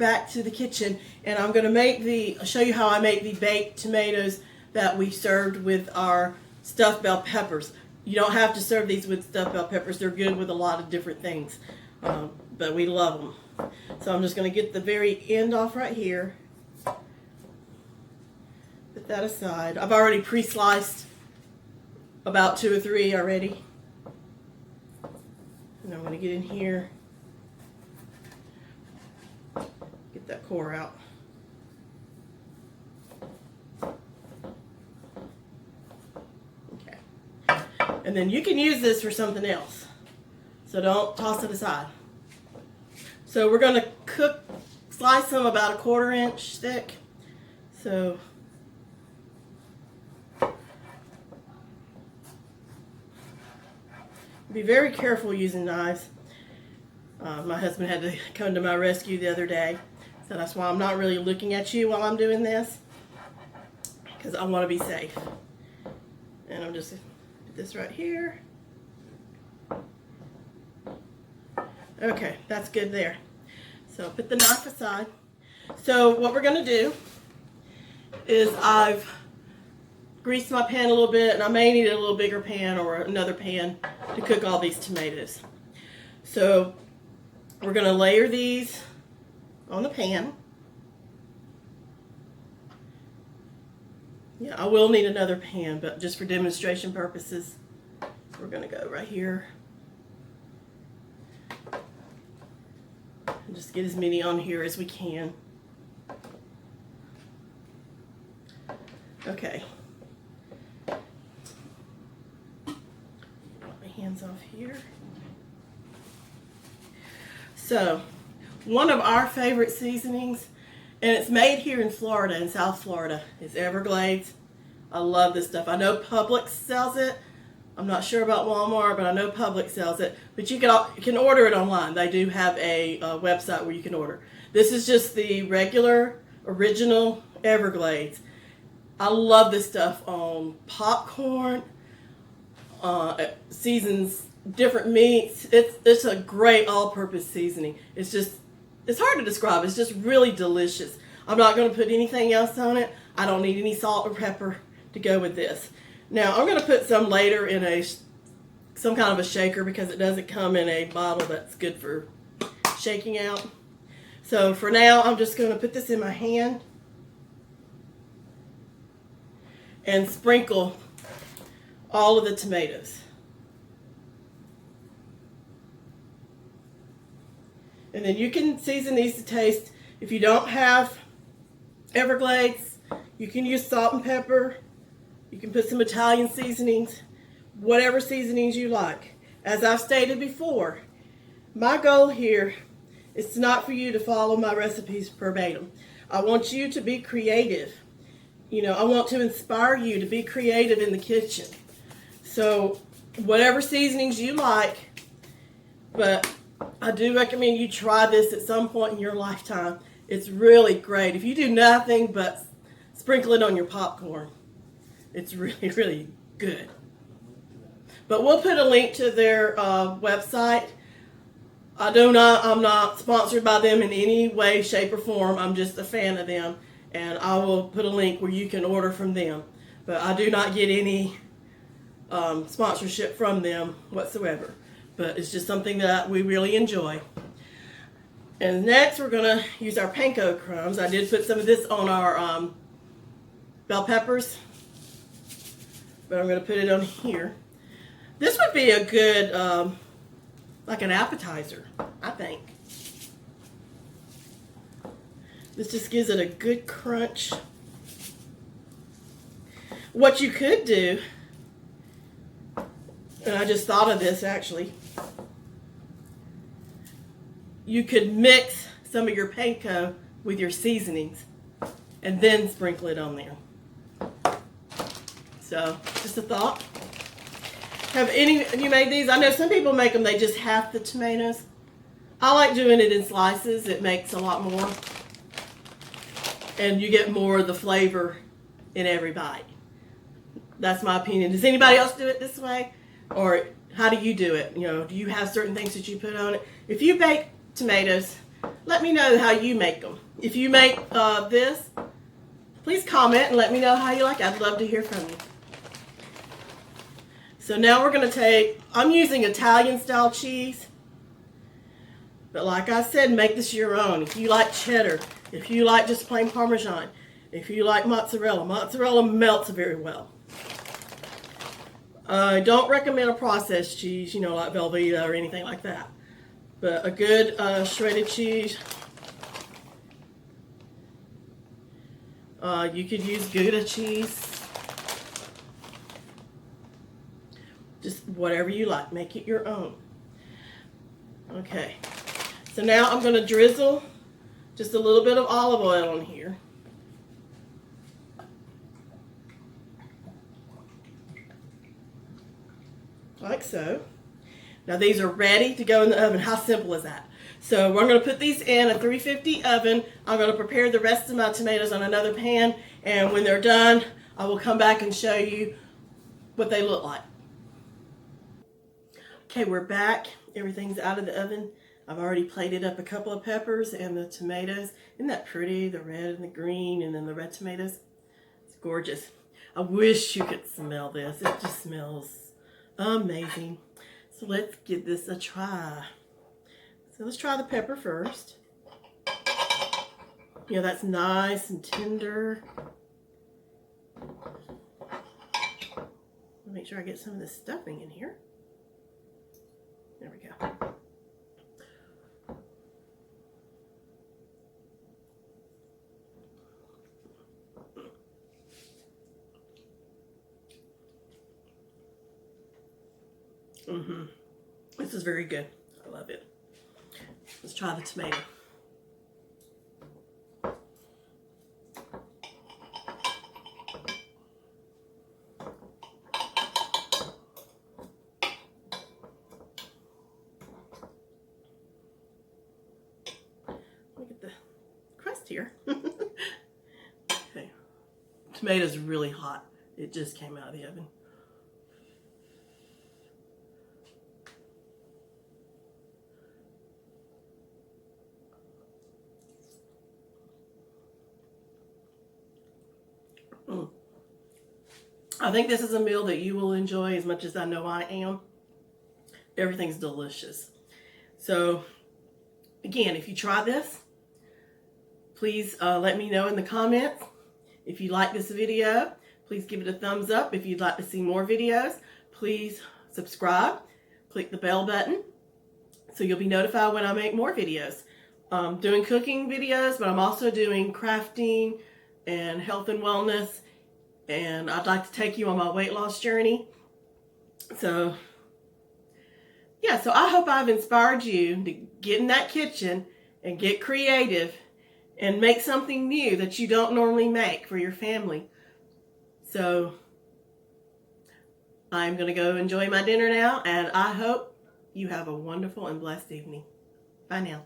back to the kitchen, and I'm going to show you how I make the baked tomatoes that we served with our stuffed bell peppers. You don't have to serve these with stuffed bell peppers. They're good with a lot of different things, but we love them. So I'm just going to get the very end off right here. Put that aside. I've already pre-sliced about 2 or 3 already. And I'm going to get in here, get that core out. Okay. And then you can use this for something else, so don't toss it aside. So we're going to slice them about 1/4 inch thick. So be very careful using knives. My husband had to come to my rescue the other day, so that's why I'm not really looking at you while I'm doing this, because I want to be safe. And I'm just going to put this right here. Okay, that's good there. So put the knife aside. So what we're going to do is I've greased my pan a little bit, and I may need a little bigger pan or another pan to cook all these tomatoes. So we're going to layer these on the pan. Yeah, I will need another pan, but just for demonstration purposes, we're going to go right here. And just get as many on here as we can. Okay. Hands off here. So, one of our favorite seasonings, and it's made here in Florida, in South Florida, is Everglades. I love this stuff. I know Publix sells it. I'm not sure about Walmart, but I know Publix sells it. But you can order it online. They do have a website where you can order. This is just the regular, original Everglades. I love this stuff on popcorn. Seasons different meats. It's a great all-purpose seasoning. It's hard to describe. It's just really delicious. I'm not going to put anything else on it. I don't need any salt or pepper to go with this. Now I'm going to put some later in some kind of a shaker, because it doesn't come in a bottle that's good for shaking out. So for now, I'm just going to put this in my hand and sprinkle all of the tomatoes. And then you can season these to taste. If you don't have Everglades, you can use salt and pepper. You can put some Italian seasonings, whatever seasonings you like. As I've stated before, my goal here is not for you to follow my recipes verbatim. I want you to be creative. I want to inspire you to be creative in the kitchen. So whatever seasonings you like, but I do recommend you try this at some point in your lifetime. It's really great. If you do nothing but sprinkle it on your popcorn, it's really, really good. But we'll put a link to their website. I'm not sponsored by them in any way, shape, or form. I'm just a fan of them, and I will put a link where you can order from them. But I do not get any sponsorship from them whatsoever, but it's just something that we really enjoy. And next we're going to use our panko crumbs. I did put some of this on our bell peppers, but I'm going to put it on here. This would be a good like an appetizer, I think. This just gives it a good crunch. What you could do, and I just thought of this actually, you could mix some of your panko with your seasonings and then sprinkle it on there. So, just a thought. Have any of you made these? I know some people make them, they just half the tomatoes. I like doing it in slices. It makes a lot more. And you get more of the flavor in every bite. That's my opinion. Does anybody else do it this way? Or how do you do it? Do you have certain things that you put on it? If you bake tomatoes, let me know how you make them. If you make this, please comment and let me know how you like it. I'd love to hear from you. So now we're going to take, I'm using Italian style cheese. But like I said, make this your own. If you like cheddar, if you like just plain Parmesan, if you like mozzarella, mozzarella melts very well. I don't recommend a processed cheese, you know, like Velveeta or anything like that. But a good shredded cheese. You could use Gouda cheese. Just whatever you like. Make it your own. Okay. So now I'm going to drizzle just a little bit of olive oil on here. Like so. Now these are ready to go in the oven. How simple is that? So we're going to put these in a 350 oven. I'm going to prepare the rest of my tomatoes on another pan, and when they're done, I will come back and show you what they look like. Okay, we're back. Everything's out of the oven. I've already plated up a couple of peppers and the tomatoes. Isn't that pretty? The red and the green, and then the red tomatoes. It's gorgeous. I wish you could smell this. It just smells amazing. So let's give this a try. So let's try the pepper first. You know, that's nice and tender. Make sure I get some of this stuffing in here. There we go. This is very good. I love it. Let's try the tomato. Look at the crust here. Okay. Tomato's really hot. It just came out of the oven. I think this is a meal that you will enjoy as much as I know I am. Everything's delicious. So, again, if you try this, please let me know in the comments. If you like this video, please give it a thumbs up. If you'd like to see more videos, please subscribe. Click the bell button so you'll be notified when I make more videos. I'm doing cooking videos, but I'm also doing crafting and health and wellness. And I'd like to take you on my weight loss journey. So, yeah, so I hope I've inspired you to get in that kitchen and get creative and make something new that you don't normally make for your family. So, I'm going to go enjoy my dinner now, and I hope you have a wonderful and blessed evening. Bye now.